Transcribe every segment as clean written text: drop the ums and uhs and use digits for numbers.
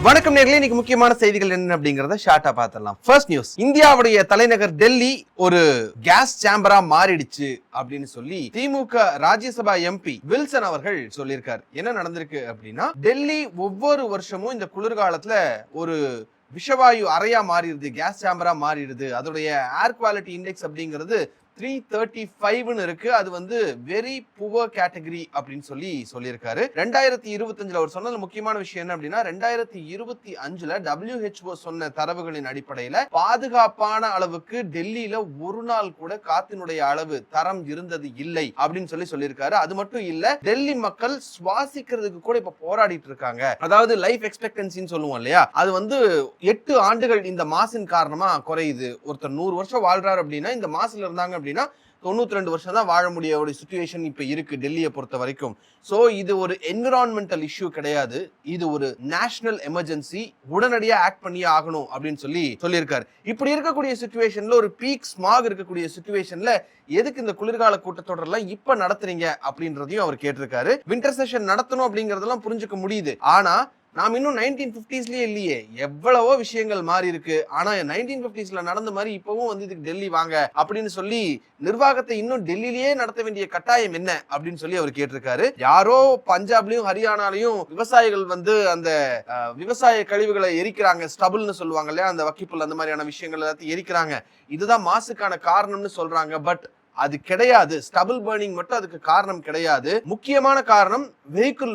வணக்கம் நேர்களே, இன்னைக்கு முக்கியமான செய்திகள் என்ன அப்படிங்கறத ஷார்ட்டா பாத்திரலாம். ஃபர்ஸ்ட் நியூஸ், இந்தியாவுடைய தலைநகர் டெல்லி ஒரு கேஸ் சேம்பரா மாறிடுச்சு அப்படின்னு சொல்லி திமுக ராஜ்யசபா எம்பி வில்சன் அவர்கள் சொல்லியிருக்காரு. என்ன நடந்திருக்கு அப்படின்னா, டெல்லி ஒவ்வொரு வருஷமும் இந்த குளிர்காலத்துல ஒரு விஷவாயு அறையா மாறிடுது, கேஸ் சேம்பரா மாறிடுது. அதோடைய ஏர் குவாலிட்டி இண்டெக்ஸ் அப்படிங்கிறது 335 இருக்கு. அது வந்து வெரி புவர் கேட்டகரி அப்படின்னு சொல்லியிருக்காரு. 2025 அவர் சொன்னது முக்கியமான விஷயம் என்ன அப்படின்னா, 2025 WHO சொன்ன தரவுகளின் அடிப்படையில பாதுகாப்பான அளவுக்கு டெல்லியில ஒரு நாள் கூட காத்தினுடைய அளவு தரம் இருந்தது இல்லை அப்படின்னு சொல்லியிருக்காரு. அது மட்டும் இல்ல, டெல்லி மக்கள் சுவாசிக்கிறதுக்கு கூட இப்ப போராடிட்டு இருக்காங்க. அதாவது லைஃப் எக்ஸ்பெக்டன்சின்னு சொல்லுவோம் இல்லையா, அது வந்து 8 ஆண்டுகள் இந்த மாசின் காரணமா குறையுது. ஒருத்தர் 100 வருஷம் வாழ்றாரு அப்படின்னா இந்த மாசுல இருந்தாங்க அப்படின்னா 92 வருஷம் தான் வாழ முடிய ஒரு சிச்சுவேஷன் இப்ப இருக்கு டெல்லியை பொறுத்த வரைக்கும். சோ இது ஒரு என்விரான்மெண்டல் இஷ்யூ கிடையாது, இது ஒரு நேஷனல் எமர்ஜென்சி, உடனடியா ஆக்ட் பண்ணி ஆகணும் அப்படின்னு சொல்லியிருக்காரு. இப்படி இருக்கக்கூடிய சிச்சுவேஷன்ல, ஒரு பீக் ஸ்மாக் இருக்கக்கூடிய சிச்சுவேஷன்ல எதுக்கு இந்த குளிர்கால கூட்டத்தொடர்லாம் இப்ப நடத்துறீங்க அப்படின்றதையும் அவர் கேட்டிருக்காரு. வின்டர் செஷன் நடத்தணும் அப்படிங்கறதெல்லாம் புரிஞ்சுக்க முடியுது. ஆனா நாம் இன்னும் 1950ஸ்லயே இல்லையே, எவ்வளவோ விஷயங்கள் மாறி இருக்கு. ஆனா 1950ஸ்ல நடந்த மாதிரி இப்பவும் வந்து இதுக்கு டெல்லி வாங்க அப்படின்னு சொல்லி நிர்வாகத்தை இன்னும் டெல்லியிலேயே நடத்த வேண்டிய கட்டாயம் என்ன அப்படின்னு அவர் கேட்டிருக்காரு. யாரோ பஞ்சாப்லயும் ஹரியானாலையும் விவசாயிகள் வந்து அந்த விவசாய கழிவுகளை எரிக்கிறாங்க, ஸ்டபுள்னு சொல்லுவாங்க இல்லையா, அந்த வக்கிப்புல் அந்த மாதிரியான விஷயங்கள் எல்லாத்தையும் எரிக்கிறாங்க, இதுதான் மாசுக்கான காரணம்னு சொல்றாங்க. பட் அது கிடையாது. ஸ்டபிள் பர்னிங் மட்டும் அதுக்கு காரணம் கிடையாது. முக்கியமான காரணம் வெஹிக்கிள்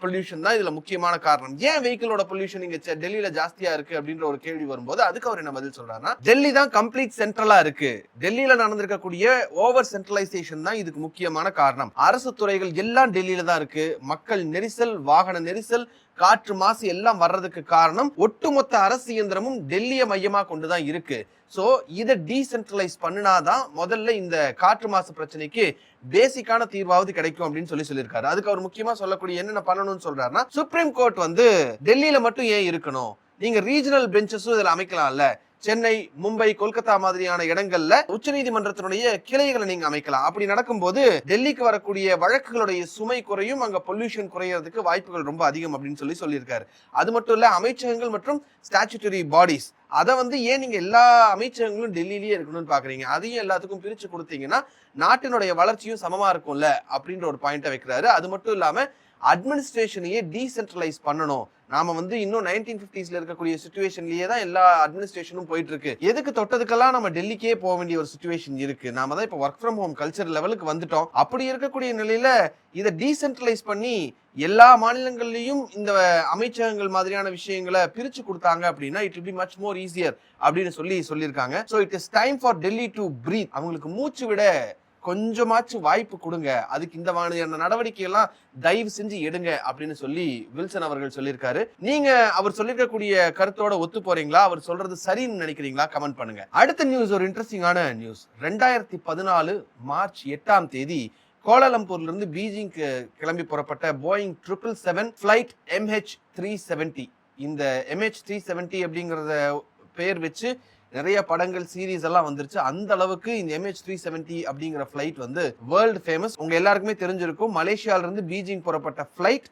பொல்யூஷன் தான் இதுல முக்கியமான காரணம். ஏன் வெஹிக்கிளோட பொல்யூஷன் இங்க டெல்லியில ஜாஸ்தியா இருக்கு அப்படின்ற ஒரு கேள்வி வரும்போது அதுக்கு அவர் என்ன பதில் சொல்றாருன்னா, டெல்லி தான் கம்ப்ளீட் சென்ட்ரலா இருக்கு. டெல்லியில நடந்திருக்கக்கூடிய ஓவர் சென்ட்ரலைசேஷன் தான் இதுக்கு முக்கியமான காரணம். அரசு துறைகள் எல்லாம் டெல்லியில தான் இருக்கு. மக்கள் நெரிசல், வாகன நெரிசல், காற்று மாசு எல்லாம் வர்றதுக்கு காரணம் ஒட்டுமொத்த அரசு இயந்திரமும் டெல்லியை மையமா கொண்டுதான் இருக்கு. சோ இதை டீசென்ட்ரலைஸ் பண்ணினாதான் முதல்ல இந்த காற்று மாசு பிரச்சனைக்கு பேசிக்கான தீர்வாவது கிடைக்கும் அப்படின்னு சொல்லியிருக்காரு. அதுக்கு அவர் முக்கியமா சொல்லக்கூடிய என்னென்ன பண்ணணும்னு சொல்றாருன்னா, சுப்ரீம் கோர்ட் வந்து டெல்லியில மட்டும் ஏன் இருக்கணும், நீங்க ரீஜனல் பெஞ்சஸும் இதுல அமைக்கலாம்ல. சென்னை, மும்பை, கொல்கத்தா மாதிரியான இடங்கள்ல உச்சநீதிமன்றத்தினுடைய கிளைகளை நீங்க அமைக்கலாம். அப்படி நடக்கும்போது டெல்லிக்கு வரக்கூடிய வழக்குகளுடைய சுமை குறையும், அங்க பொல்யூஷன் குறையறதுக்கு வாய்ப்புகள் ரொம்ப அதிகம் அப்படின்னு சொல்லியிருக்காரு. அது மட்டும் இல்ல, அமைச்சகங்கள் மற்றும் ஸ்டாச்சுட்டரி பாடிஸ், அதை வந்து ஏன் நீங்க எல்லா அமைச்சகங்களும் டெல்லியிலேயே இருக்கணும்னு பாக்குறீங்க, அதையும் எல்லாத்துக்கும் பிரிச்சு கொடுத்தீங்கன்னா நாட்டினுடைய வளர்ச்சியும் சமமா இருக்கும்ல அப்படின்ற ஒரு பாயிண்ட வைக்கிறாரு. அது மட்டும் இல்லாம அட்மினிஸ்ட்ரேஷனையே டீசென்ட்ரலைஸ் பண்ணணும். நாம வந்து இன்னும் 1950ஸ்ல இருக்கக்கூடிய சிச்சுவேஷன்லயே தான் எல்லா அட்மினிஸ்ட்ரேஷனும் போயிட்டு இருக்கு. எதுக்கு தொட்டதுக்கெல்லாம் நம்ம டெல்லிக்கே போக வேண்டிய ஒரு சிச்சுவேஷன் இருக்கு. நாம தான் இப்ப ஒர்க் ஃப்ரம் ஹோம் கல்ச்சர் லெவலுக்கு வந்துட்டோம். அப்படி இருக்கக்கூடிய நிலையில இதை டீசென்ட்ரலைஸ் பண்ணி எல்லா மாநிலங்கள்லயும் இந்த அமைச்சகங்கள் மாதிரியான விஷயங்களை பிரிச்சு கொடுத்தாங்க அப்படின்னா it will be much more easier அப்படின்னு சொல்லியிருக்காங்க. So it is time for Delhi to breath. அவங்களுக்கு மூச்சு விட கொஞ்சமாச்சும் வாய்ப்பு கொடுங்க, அதுக்கு இந்த மாதிரியான நடவடிக்கை எல்லாம் தயவு செஞ்சு எடுங்க அப்படின்னு வில்சன் அவர்கள் சொல்லியிருக்காரு. நீங்க அவர் சொல்லிருக்கக்கூடிய கருத்தோட ஒத்து போறீங்களா, அவர் சொல்றது சரின்னு நினைக்கிறீங்களா, கமெண்ட் பண்ணுங்க. அடுத்த நியூஸ் ஒரு இன்ட்ரெஸ்டிங்கான நியூஸ். 2014 மார்ச் 8ஆம் தேதி கோலாலம்பூர்ல இருந்து பீஜிங் கிளம்பி புறப்பட்ட போயிங் 777 பிளைட் MH370. இந்த MH370 அப்படிங்கறத பெயர் வச்சு நிறைய படங்கள், சீரீஸ் எல்லாம் வந்துருச்சு. அந்த அளவுக்கு இந்த MH370 அப்படிங்கிற பிளைட் வந்து வேர்ல்டு ஃபேமஸ். உங்க எல்லாருக்குமே தெரிஞ்சிருக்கும், மலேசியால இருந்து பீஜிங் புறப்பட்ட பிளைட்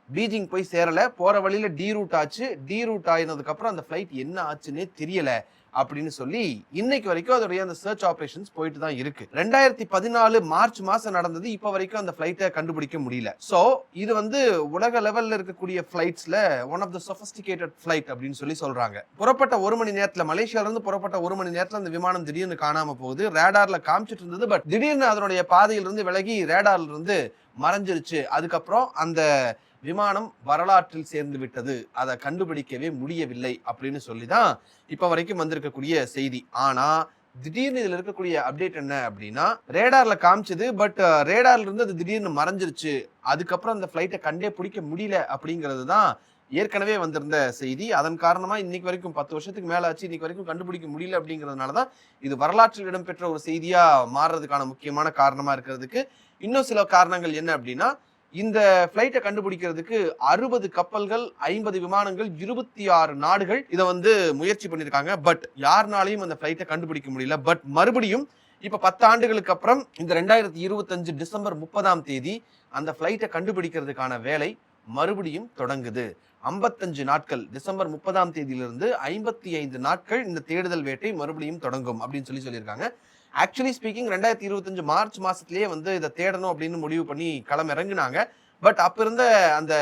பீஜிங் போய் சேரல, போற வழியில டி ரூட் ஆச்சு. டி ரூட் ஆயினதுக்கு அப்புறம் அந்த பிளைட் என்ன ஆச்சுன்னே தெரியல அப்படின்னு இன்னைக்கு வரைக்கும் அதோடைய அந்த சர்ச் ஆபரேஷன்ஸ் போயிட்டு தான் இருக்கு. 2014 மார்ச் மாசம் நடந்தது. இப்ப வரைக்கும் அந்த பிளைட்டை கண்டுபிடிக்க முடியல. சோ இது வந்து உலக லெவல்ல இருக்கக்கூடிய பிளைட்ஸ்ல one of the sophisticated flight அப்படின்னு சொல்றாங்க. புறப்பட்ட 1 மணி நேரத்துல, மலேசியால இருந்து புறப்பட்ட 1 மணி நேரத்துல அந்த விமானம் திடீர்னு காணாம போகுது. ரேடார்ல காமிச்சிட்டு இருந்தது, பட் திடீர்னு அதனுடைய பாதையிலிருந்து விலகி ரேடார்ல இருந்து மறைஞ்சிருச்சு. அதுக்கப்புறம் அந்த விமானம் வரலாற்றில் சேர்ந்து விட்டது, அதை கண்டுபிடிக்கவே முடியவில்லை அப்படின்னு சொல்லிதான் இப்ப வரைக்கும் வந்திருக்கக்கூடிய செய்தி. ஆனா திடீர்னு இதுல இருக்கக்கூடிய அப்டேட் என்ன அப்படின்னா, ரேடார்ல காமிச்சது, பட் ரேடார்ல இருந்து அது திடீர்னு மறைஞ்சிருச்சு. அதுக்கப்புறம் அந்த பிளைட்டை கண்டே பிடிக்க முடியல அப்படிங்கிறது தான் ஏற்கனவே வந்திருந்த செய்தி. அதன் காரணமா இன்னைக்கு வரைக்கும் 10 வருஷத்துக்கு மேல ஆச்சு, இன்னைக்கு வரைக்கும் கண்டுபிடிக்க முடியல அப்படிங்கிறதுனாலதான் இது வரலாற்றில் இடம்பெற்ற ஒரு செய்தியா மாறுறதுக்கான முக்கியமான காரணமா இருக்கிறதுக்கு இன்னும் சில காரணங்கள் என்ன அப்படின்னா, இந்த பிளைட்டை கண்டுபிடிக்கிறதுக்கு 60 கப்பல்கள், 50 விமானங்கள், 26 நாடுகள் இதை வந்து முயற்சி பண்ணிருக்காங்க. பட் யாருனாலையும் அந்த பிளைட்டை கண்டுபிடிக்க முடியல. பட் மறுபடியும் இப்ப 10 ஆண்டுகளுக்கு அப்புறம் இந்த 2025 டிசம்பர் 30ஆம் தேதி அந்த பிளைட்டை கண்டுபிடிக்கிறதுக்கான வேலை மறுபடியும் தொடங்குது. 55 நாட்கள், டிசம்பர் 30ஆம் தேதியிலிருந்து 55 நாட்கள் இந்த தேடுதல் வேட்டை மறுபடியும் தொடங்கும் அப்படின்னு சொல்லியிருக்காங்க. ஆக்சுவலி ஸ்பீக்கிங் 2025 மார்ச் மாசத்திலேயே வந்து இதை தேடணும் அப்படின்னு முடிவு பண்ணி களம் இறங்குனாங்க. பட் அப்ப இருந்த அந்த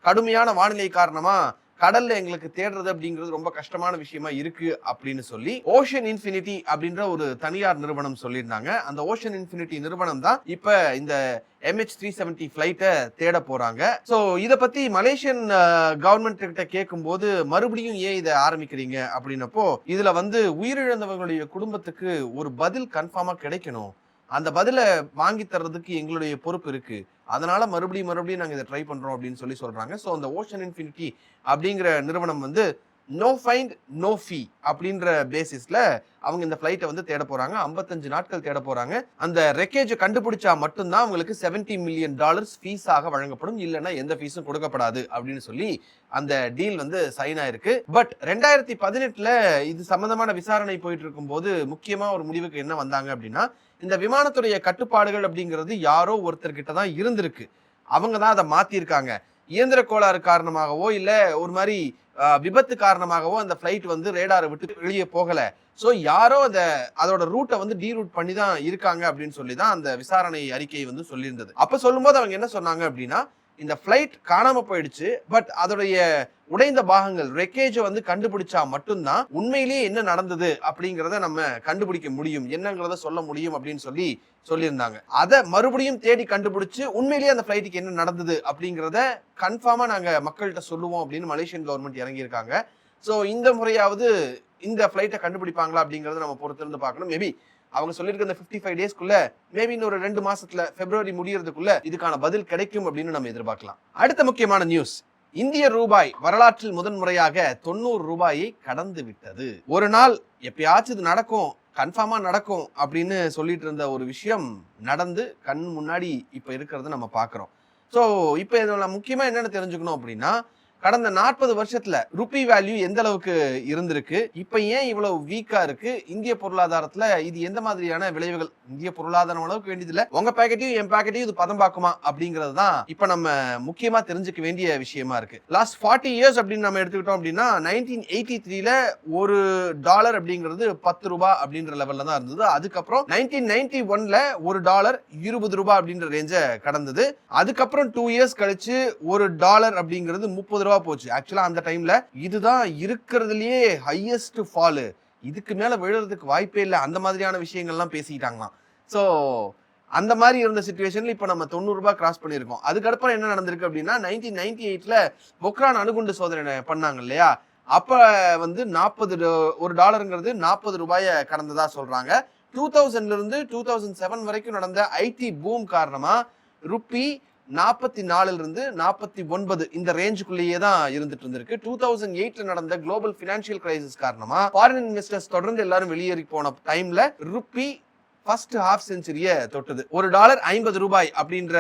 கடுமையான வானிலை காரணமா கடல்ல எங்களுக்கு தேடுறது அப்படிங்கிறது ரொம்ப கஷ்டமான விஷயமா இருக்கு அப்படின்னு சொல்லி ஓஷன் இன்ஃபினிட்டி அப்படின்ற ஒரு தனியார் நிறுவனம் சொல்லியிருந்தாங்க. அந்த ஓஷன் இன்ஃபினிட்டி நிறுவனம் தான் இப்ப இந்த MH370 ஃபிளைட்டை தேட போறாங்க. சோ இத பத்தி மலேசியன் கவர்மெண்ட் கிட்ட கேட்கும் போது மறுபடியும் ஏன் இதை ஆரம்பிக்கிறீங்க அப்படின்னப்போ, இதுல வந்து உயிரிழந்தவர்களுடைய குடும்பத்துக்கு ஒரு பதில் கன்ஃபார்மா கிடைக்கணும், அந்த பதில வாங்கி தர்றதுக்கு எங்களுடைய பொறுப்பு இருக்கு, அதனால மறுபடியும் நாங்க இதை ட்ரை பண்றோம் அப்படின்னு சொல்றாங்க. ஸோ அந்த ஓஷன் இன்ஃபினிட்டி அப்படிங்கிற நிறுவனம் வந்து நோ ஃபைண்ட் நோ ஃபீ அப்படின்ற பேசிஸ்ல அவங்க இந்த ஃபிளைட்டை வந்து தேட போறாங்க. 55 நாட்கள் தேட போறாங்க. அந்த ரெக்கேஜை கண்டுபிடிச்சா மட்டும்தான் அவங்களுக்கு $70 மில்லியன் ஃபீஸாக வழங்கப்படும், இல்லைன்னா எந்த ஃபீஸும் கொடுக்கப்படாது அப்படின்னு சொல்லி அந்த டீல் வந்து சைன் ஆயிருக்கு. பட் 2018ல இது சம்பந்தமான விசாரணை போயிட்டு இருக்கும் போது முக்கியமா ஒரு முடிவுக்கு என்ன வந்தாங்க அப்படின்னா, இந்த விமானத்துடைய கட்டுப்பாடுகள் அப்படிங்கிறது யாரோ ஒருத்தர்கிட்ட தான் இருந்திருக்கு, அவங்க தான் அதை மாத்திருக்காங்க. இயந்திர கோளாறு காரணமாகவோ இல்ல ஒரு மாதிரி விபத்து காரணமாகவோ அந்த ஃபிளைட் வந்து ரேடாரை விட்டு வெளியே போகல. ஸோ யாரோ அதோட ரூட்டை வந்து டீரூட் பண்ணி தான் இருக்காங்க அப்படின்னு சொல்லி தான் அந்த விசாரணை அறிக்கை வந்து சொல்லியிருந்தது. அப்ப சொல்லும்போது அவங்க என்ன சொன்னாங்க அப்படின்னா, இந்த ஃபிளைட் காணாம போயிடுச்சு, பட் அதோடைய உடைந்த பாகங்கள் ரெக்கேஜை வந்து கண்டுபிடிச்சா மட்டும்தான் உண்மையிலேயே என்ன நடந்தது அப்படிங்கிறத நம்ம கண்டுபிடிக்க முடியும், என்னங்கிறத சொல்ல முடியும் அப்படின்னு சொல்லியிருந்தாங்க. அதை மறுபடியும் தேடி கண்டுபிடிச்சு உண்மையிலேயே அந்த ஃபிளைட்டுக்கு என்ன நடந்தது அப்படிங்கிறத கன்ஃபார்மா நாங்க மக்கள்கிட்ட சொல்லுவோம் அப்படின்னு மலேசியன் கவர்மெண்ட் இறங்கியிருக்காங்க. ஸோ இந்த முறையாவது இந்த ஃபிளைட்டை கண்டுபிடிப்பாங்களா அப்படிங்கறத நம்ம பொறுத்திருந்து பார்க்கணும். மேபி அவங்க சொல்லியிருக்க இந்த 55 டேஸ்க்குள்ள மேபி இன்னொரு 2 மாசத்துல பிப்ரவரி முடியறதுக்குள்ள இதுக்கான பதில் கிடைக்கும் அப்படின்னு நம்ம எதிர்பார்க்கலாம். அடுத்த முக்கியமான நியூஸ், இந்திய ரூபாய் வரலாற்றில் முதன்முறையாக 90 ரூபாயை கடந்து விட்டது. ஒரு நாள் எப்பயாச்சும் இது நடக்கும், கன்ஃபார்மா நடக்கும் அப்படின்னு சொல்லிட்டு இருந்த ஒரு விஷயம் நடந்து கண் முன்னாடி இப்ப இருக்கிறத நம்ம பாக்குறோம். சோ இப்ப இதுல முக்கியமா என்னன்னு தெரிஞ்சுக்கணும் அப்படின்னா, கடந்த 40 வருஷத்துல ருபி வேல்யூ எந்த அளவுக்கு இருந்திருக்கு, இப்ப ஏன் இவ்வளவு வீக்கா இருக்கு, இந்திய பொருளாதாரத்துல இது எந்த மாதிரியான விளைவுகள், இந்திய பொருளாதாரம் அளவுக்கு வேண்டியதில்ல, உங்க பாக்கெட்டையும் என் பாக்கெட்டையும் இது பதம் பார்க்குமா அப்படிங்கிறது தான் இப்ப நம்ம முக்கியமா தெரிஞ்சுக்க வேண்டிய விஷயமா இருக்கு. லாஸ்ட் 40 இயர்ஸ் அப்படின்னு நம்ம எடுத்துக்கிட்டோம் அப்படின்னா 1983ல ஒரு டாலர் அப்படிங்கிறது 10 ரூபாய் அப்படின்ற லெவல்ல தான் இருந்தது. அதுக்கப்புறம் 1991ல ஒரு டாலர் 20 ரூபாய் அப்படின்ற ரேஞ்ச கடந்தது. அதுக்கப்புறம் 2 இயர்ஸ் கழிச்சு ஒரு டாலர் அப்படிங்கிறது 30 ரூபா போச்சு. ஆக்சுவலா அந்த டைம்ல இதுதான் இருக்கிறதுலயே ஹையஸ்ட் ஃபால், இதுக்கு மேல விழுறதுக்கு வாய்ப்பே இல்லை, அந்த மாதிரியான விஷயங்கள்லாம் பேசிக்கிட்டாங்களாம். சோ அந்த மாதிரி இருந்த சிச்சுவேஷன்ல இப்ப நம்ம 90 ரூபாய் கிராஸ் பண்ணிருக்கோம். அதுக்கப்புறம் என்ன நடந்திருக்கு அப்படின்னா 1998ல பொக்ரான் அணுகுண்டு சோதனை பண்ணாங்க இல்லையா, அப்ப வந்து ஒரு டாலருங்கிறது 40 ரூபாயை கடந்ததா சொல்றாங்க. 2000ல இருந்து 2007 வரைக்கும் நடந்த ஐடி பூம் காரணமா ருப்பி 44 இருந்து 49 இந்த ரேஞ்சுக்குள்ளேயே தான் இருந்துட்டு இருந்திருக்கு. 2008ல நடந்த குளோபல் பினான்சியல் கிரைசிஸ் காரணமா ஃபாரின் இன்வெஸ்டர்ஸ் தொடர்ந்து எல்லாரும் வெளியேறி போன டைம்ல ருப்பி ஃபர்ஸ்ட் ஹாஃப் செஞ்சுரிய தொட்டது. ஒரு டாலர் 50 ரூபாய் அப்படின்ற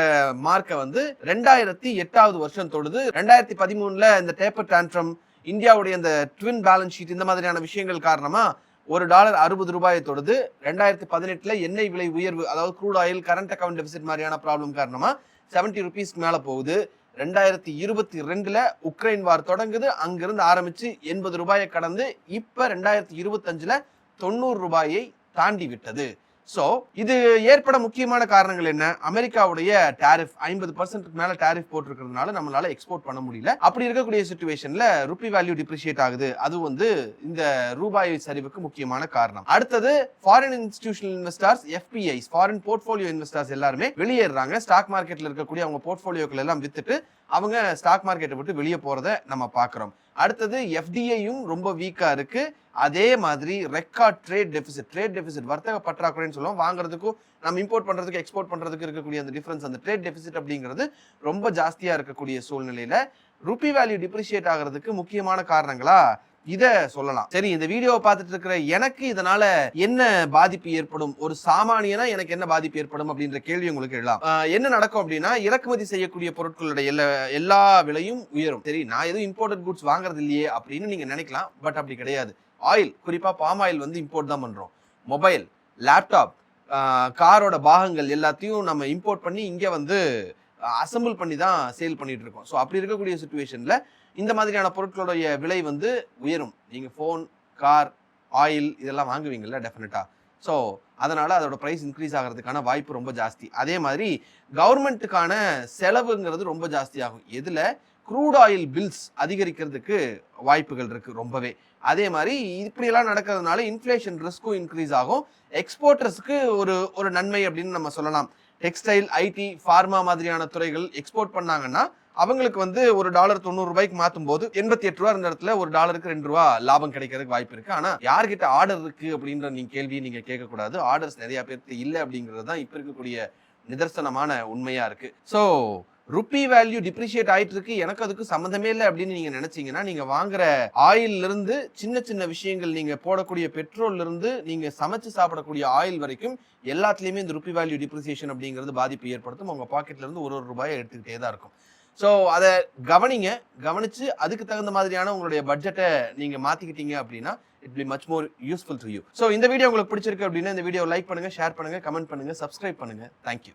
மார்க்கை வந்து 2008வது வருஷம் தொடுது. 2013ல இந்த டேப்பர் டான்ட்ரம், இந்தியாவுடைய இந்த ட்வின் பேலன்ஸ் ஷீட், இந்த மாதிரியான விஷயங்கள் காரணமா ஒரு டாலர் 60 ரூபாயை தொடுது. 2018ல எண்ணெய் விலை உயர்வு, அதாவது crude oil, current account deficit மாதிரியான ப்ராப்ளம் காரணமா 70 ரூபீஸ்க்கு மேல போகுது. 2022ல உக்ரைன் வார் தொடங்குது, அங்கிருந்து ஆரம்பிச்சு 80 ரூபாயை கடந்து இப்ப 2025ல 90 ரூபாயை தாண்டி விட்டது. சோ இது ஏற்பட முக்கியமான காரணங்கள் என்ன? அமெரிக்காவுடைய டாரிஃப் 50% மேல டாரிஃப் போட்டிருக்கிறதுனால நம்மளால எக்ஸ்போர்ட் பண்ண முடியல. அப்படி இருக்கக்கூடிய சிச்சுவேஷன்ல ருபி வேல்யூ டிப்ரிஷியேட் ஆகுது. அது வந்து இந்த ரூபாய் சரிவுக்கு முக்கியமான காரணம். அடுத்தது foreign institutional investors, FPIs, foreign portfolio investors எல்லாருமே வெளியேறாங்க. ஸ்டாக் மார்க்கெட்ல இருக்கக்கூடிய அவங்க போர்ட்ஃபோலியோக்கள் எல்லாம் வித்துட்டு அவங்க ஸ்டாக் மார்க்கெட்டை விட்டு வெளியே போறதை நம்ம பாக்குறோம். அடுத்தது FDIயும் ரொம்ப வீக்கா இருக்கு. அதே மாதிரி ரெக்கார்ட் ட்ரேட் டெபிசிட் வர்த்தக பற்றாக்குறைன்னு சொல்லுவோம். வாங்குறதுக்கும் நம்ம இம்போர்ட் பண்றதுக்கு எக்ஸ்போர்ட் பண்றதுக்கு இருக்கக்கூடிய அந்த டிஃபரன்ஸ், அந்த ட்ரேட் டெபிசிட் அப்படிங்கிறது ரொம்ப ஜாஸ்தியா இருக்கக்கூடிய சூழ்நிலையில ருபி வேல்யூ டிப்ரிஷியேட் ஆகிறதுக்கு முக்கியமான காரணங்களா இத சொல்லலாம். சரி, இந்த வீடியோவை பார்த்துட்டு இருக்கிற எனக்கு இதனால என்ன பாதிப்பு ஏற்படும், ஒரு சாமானியனா எனக்கு என்ன பாதிப்பு ஏற்படும் அப்படின்ற கேள்வி உங்களுக்கு எழலாம். என்ன நடக்கும் அப்படின்னா, இறக்குமதி செய்யக்கூடிய பொருட்களுடைய எல்லா விலையும் உயரும். சரி, நான் எதுவும் இம்போர்ட்டட் குட்ஸ் வாங்குறது இல்லையே அப்படின்னு நீங்க நினைக்கலாம். பட் அப்படி கிடையாது. ஆயில், குறிப்பா பாம் ஆயில் வந்து இம்போர்ட் தான் பண்றோம். மொபைல், லேப்டாப், காரோட பாகங்கள் எல்லாத்தையும் நம்ம இம்போர்ட் பண்ணி இங்க வந்து அசம்பிள் பண்ணி தான் சேல் பண்ணிட்டு இருக்கோம். ஸோ அப்படி இருக்கக்கூடிய சுச்சுவேஷன்ல இந்த மாதிரியான பொருட்களுடைய விலை வந்து உயரும். நீங்க ஃபோன், கார், ஆயில் இதெல்லாம் வாங்குவீங்கல்ல டெஃபினட்டா. ஸோ அதனால அதோட ப்ரைஸ் இன்க்ரீஸ் ஆகிறதுக்கான வாய்ப்பு ரொம்ப ஜாஸ்தி. அதே மாதிரி கவர்மெண்ட்டுக்கான செலவுங்கிறது ரொம்ப ஜாஸ்தி ஆகும். எதுல? க்ரூட் ஆயில் பில்ஸ் அதிகரிக்கிறதுக்கு வாய்ப்புகள் இருக்கு ரொம்பவே. அதே மாதிரி இப்படியெல்லாம் நடக்கிறதுனால இன்ஃப்ளேஷன் ரிஸ்க்கும் இன்க்ரீஸ் ஆகும். எக்ஸ்போர்ட்டர்ஸ்க்கு ஒரு நன்மை அப்படின்னு நம்ம சொல்லலாம். டெக்ஸ்டைல், ஐடி, ஃபார்மா மாதிரியான துறைகள் எக்ஸ்போர்ட் பண்ணாங்கன்னா அவங்களுக்கு வந்து ஒரு டாலர் 90 ரூபாய்க்கு மாற்றும் போது 88 ரூபா இருந்த இடத்துல ஒரு டாலருக்கு 2 ரூபா லாபம் கிடைக்கிறதுக்கு வாய்ப்பு இருக்கு. ஆனா யார்கிட்ட ஆர்டர் இருக்கு அப்படின்ற கேள்வியை நீங்க கேட்கக்கூடாது. ஆர்டர்ஸ் நிறைய பேருக்கு இல்லை அப்படிங்கிறது தான் இப்ப இருக்கக்கூடிய நிதர்சனமான உண்மையா இருக்கு. ஸோ ருப்பி வேல்யூ டிப்ரிஷியேட் ஆயிட்டு இருக்கு, எனக்கு அதுக்கு சம்மந்தமே இல்லை அப்படின்னு நீங்க நினைச்சீங்கன்னா நீங்க வாங்குற ஆயில்ல இருந்து சின்ன சின்ன விஷயங்கள், நீங்க போடக்கூடிய பெட்ரோல்ல இருந்து நீங்க சமைச்சு சாப்பிடக்கூடிய ஆயில் வரைக்கும் எல்லாத்துலயுமே இந்த ருப்பி வேல்யூ டிப்ரிசியேஷன் அப்படிங்கிறது பாதிப்பு ஏற்படுத்தும். உங்க பாக்கெட்ல இருந்து ஒரு ரூபாயை எடுத்துக்கிட்டே தான் இருக்கும். ஸோ அதை கவனிச்சு அதுக்கு தகுந்த மாதிரியான உங்களுடைய பட்ஜெட்டை நீங்க மாத்திக்கிட்டீங்க அப்படின்னா it be much more useful to you. So இந்த வீடியோ உங்களுக்கு பிடிச்சிருக்கு அப்படின்னா இந்த வீடியோ லைக் பண்ணுங்க, ஷேர் பண்ணுங்க, கமெண்ட் பண்ணுங்க, சப்ஸ்கிரைப் பண்ணுங்க. தேங்க்யூ.